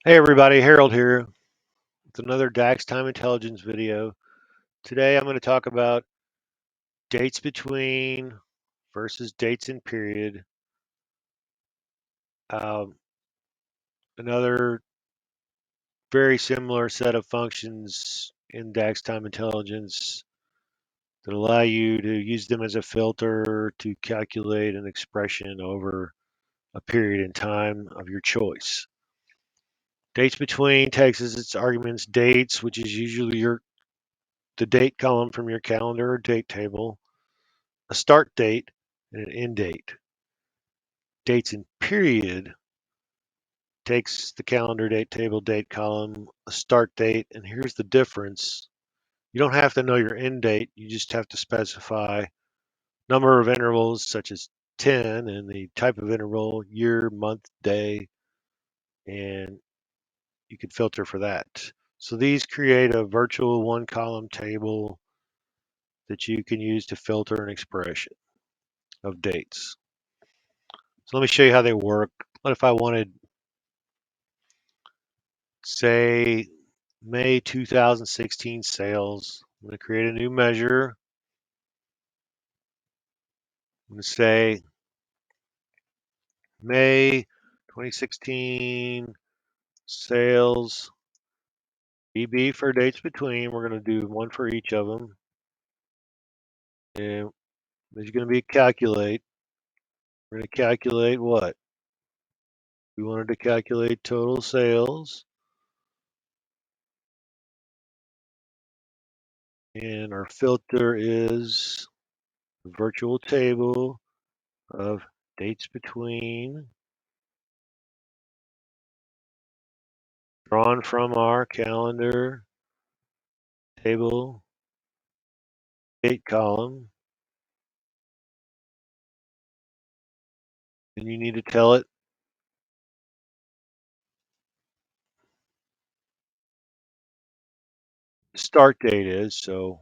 Hey everybody, Harold here with another DAX time intelligence video. Today I'm going to talk about dates between versus dates in period. Um, Another very similar set of functions in DAX time intelligence that allow you to use them as a filter to calculate an expression over a period in time of your choice. Dates between takes as its arguments dates, which is usually the date column from your calendar or date table, a start date, and an end date. Dates in period takes the calendar date table date column, a start date, and here's the difference. You don't have to know your end date, you just have to specify number of intervals such as 10 and the type of interval, year, month, day, and you can filter for that. So these create a virtual one column table that you can use to filter an expression of dates. So let me show you how they work. What if I wanted, say, May 2016 sales? I'm going to create a new measure. I'm going to say May 2016 sales BB for dates between. We're going to do one for each of them. And there's going to be a calculate. We're going to calculate what? We wanted to calculate total sales. And our filter is the virtual table of dates between drawn from our calendar table date column. And you need to tell it the start date is. So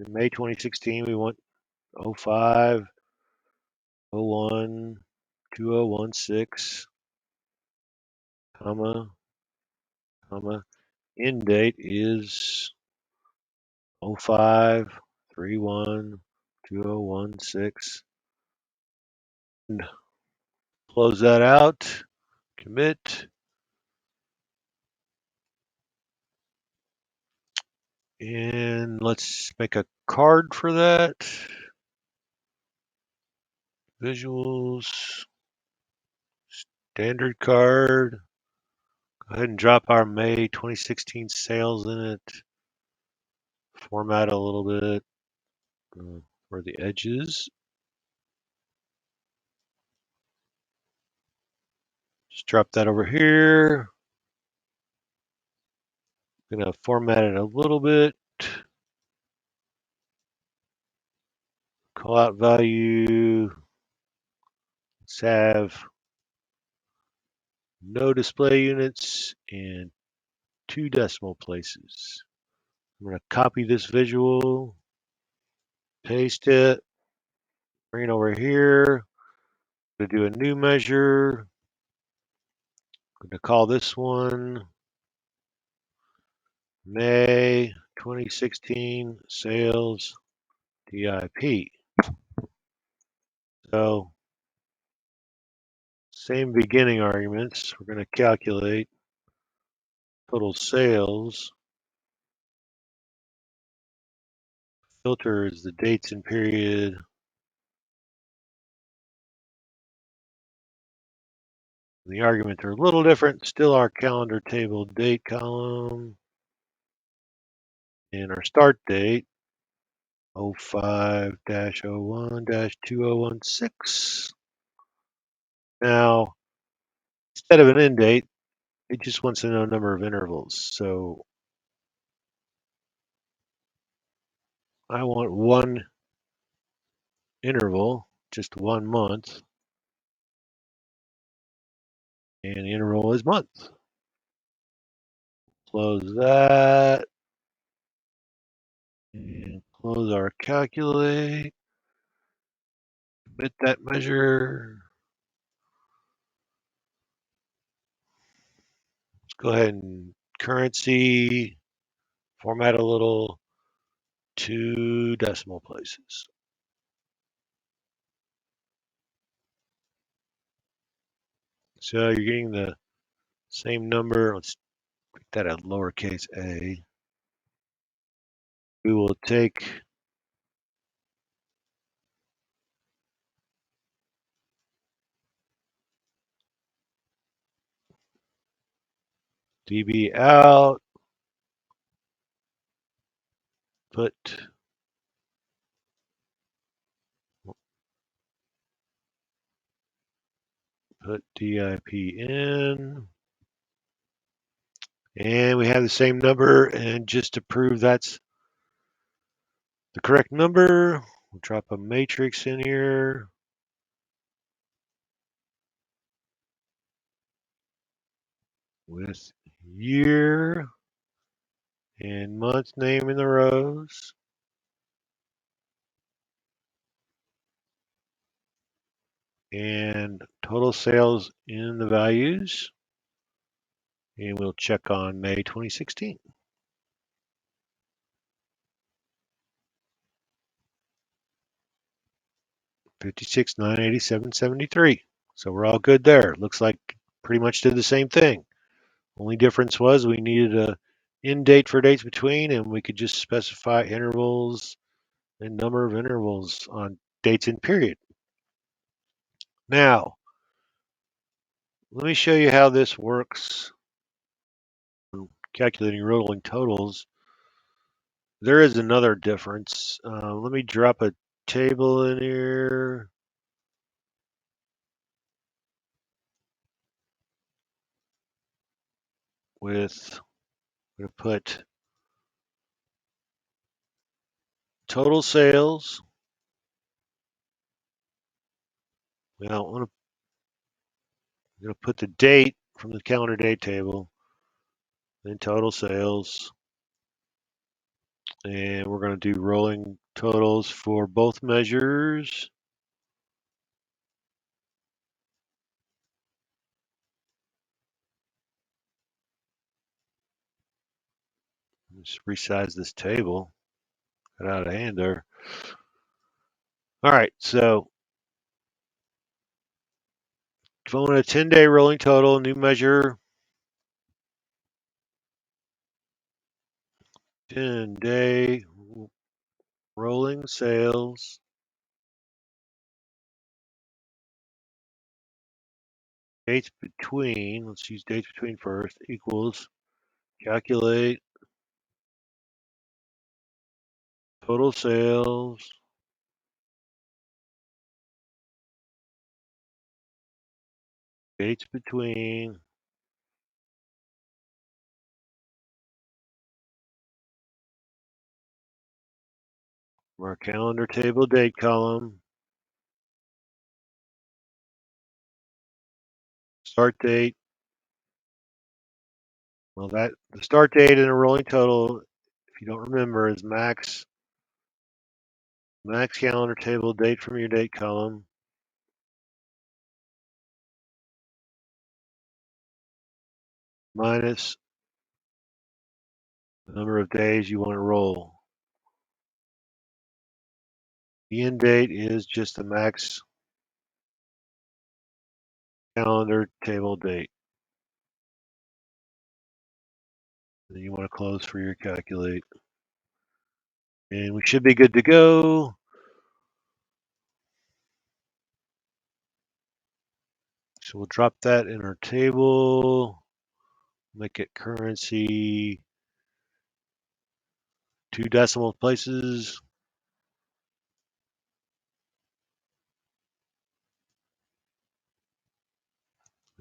in May 2016, we want 05, 01, 2016, comma, comma. End date is 05, 31, 2016. And close that out, commit. And let's make a card for that. Visuals, standard card. Go ahead and drop our May 2016 sales in it. Format a little bit for the edges. Just drop that over here. I'm going to format it a little bit. Call out value. Let's have no display units and 2 decimal places. I'm going to copy this visual, paste it, bring it over here. I'm going to do a new measure. I'm going to call this one May 2016 sales DIP. So same beginning arguments. We're going to calculate total sales. Filter is the dates and period. The arguments are a little different. Still our calendar table date column. And our start date 05-01-2016. Now, instead of an end date, it just wants to know number of intervals. So I want one interval, just 1 month, and the interval is month. Close that, and close our calculate, commit that measure. go ahead and currency, format a little, 2 decimal places. So you're getting the same number. Let's make that a lowercase a. We will take dB out, put DIP in, and we have the same number. And just to prove that's the correct number, we'll drop a matrix in here with year and month name in the rows, and total sales in the values. And we'll check on May 2016. 56,987.73. So we're all good there. Looks like pretty much did the same thing. Only difference was we needed a end date for dates between, and we could just specify intervals and number of intervals on dates in period. Now, let me show you how this works. Calculating rolling totals. There is another difference. Let me drop a table in here. With, I'm going to put total sales. Well, I'm going to put the date from the calendar date table, then total sales, and we're going to do rolling totals for both measures. Just resize this table. Got out of hand there. All right, so if I want a 10-day rolling total, new measure, 10-day rolling sales, dates between, let's use dates between first, equals, calculate total sales, dates between, from our calendar table date column, start date. Well, that the start date in a rolling total, if you don't remember, is max calendar table date from your date column minus the number of days you want to roll. The end date is just the max calendar table date. Then you want to close for your calculate. And we should be good to go. So we'll drop that in our table, make it currency, 2 decimal places.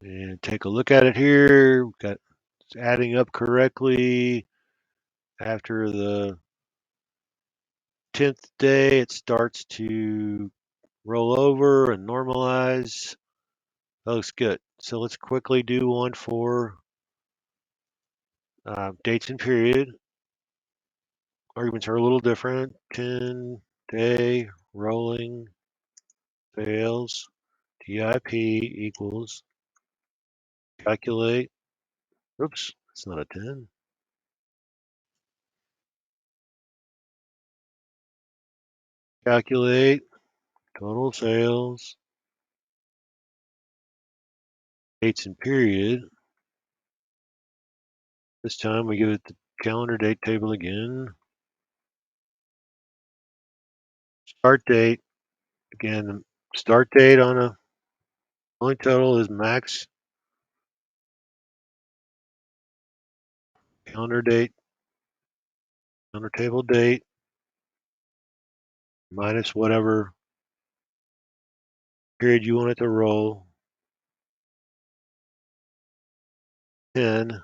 And take a look at it here. We've got it's adding up correctly. After the 10th day, it starts to roll over and normalize. That looks good. So let's quickly do one for dates and period. Arguments are a little different. 10-day rolling sales, TIP equals calculate Oops, it's not a 10. Calculate total sales, dates and period. This time we give it the calendar date table again. Start date. Again, start date on a only total is max. Calendar date, calendar table date, minus whatever period you want it to roll. 10.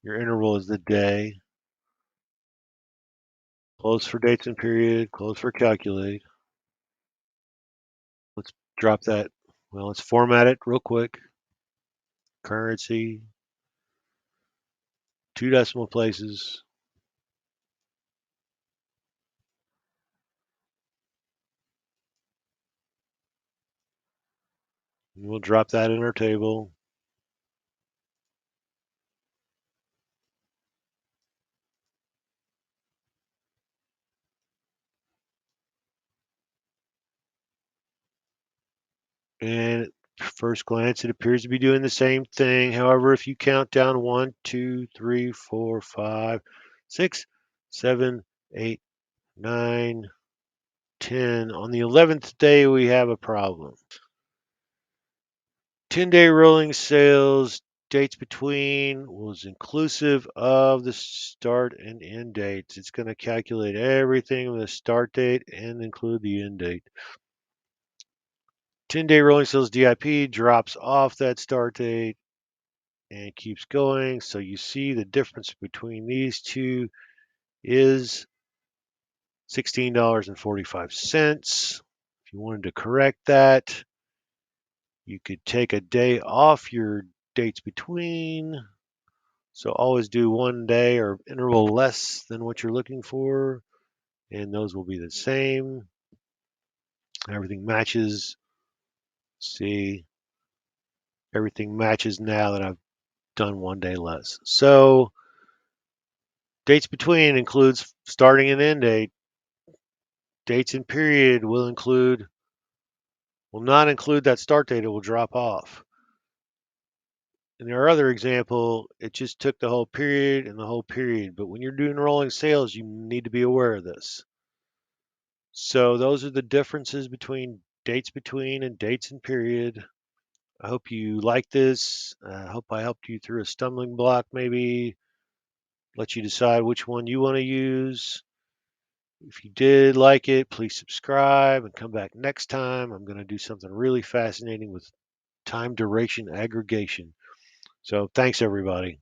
Your interval is the day. Close for dates and period, close for calculate. Let's drop that. Well, let's format it real quick. Currency, 2 decimal places. And we'll drop that in our table. And at first glance, it appears to be doing the same thing. However, if you count down 1, 2, 3, 4, 5, 6, 7, 8, 9, 10, on the 11th day, we have a problem. 10-day rolling sales, dates between was inclusive of the start and end dates. It's going to calculate everything with the start date and include the end date. 10-day rolling sales DIP drops off that start date and keeps going. So you see the difference between these two is $16.45. If you wanted to correct that, you could take a day off your dates between. So always do 1 day or interval less than what you're looking for, and those will be the same. Everything matches. See, everything matches now that I've done 1 day less. So dates between includes starting and end date. Dates and period will not include that start date. It will drop off. In our other example, it just took the whole period and the whole period. But when you're doing rolling sales, you need to be aware of this. So those are the differences between dates between and dates and period. I hope you like this. I hope I helped you through a stumbling block, maybe let you decide which one you want to use. If you did like it, please subscribe and come back next time. I'm going to do something really fascinating with time duration aggregation. So thanks, everybody.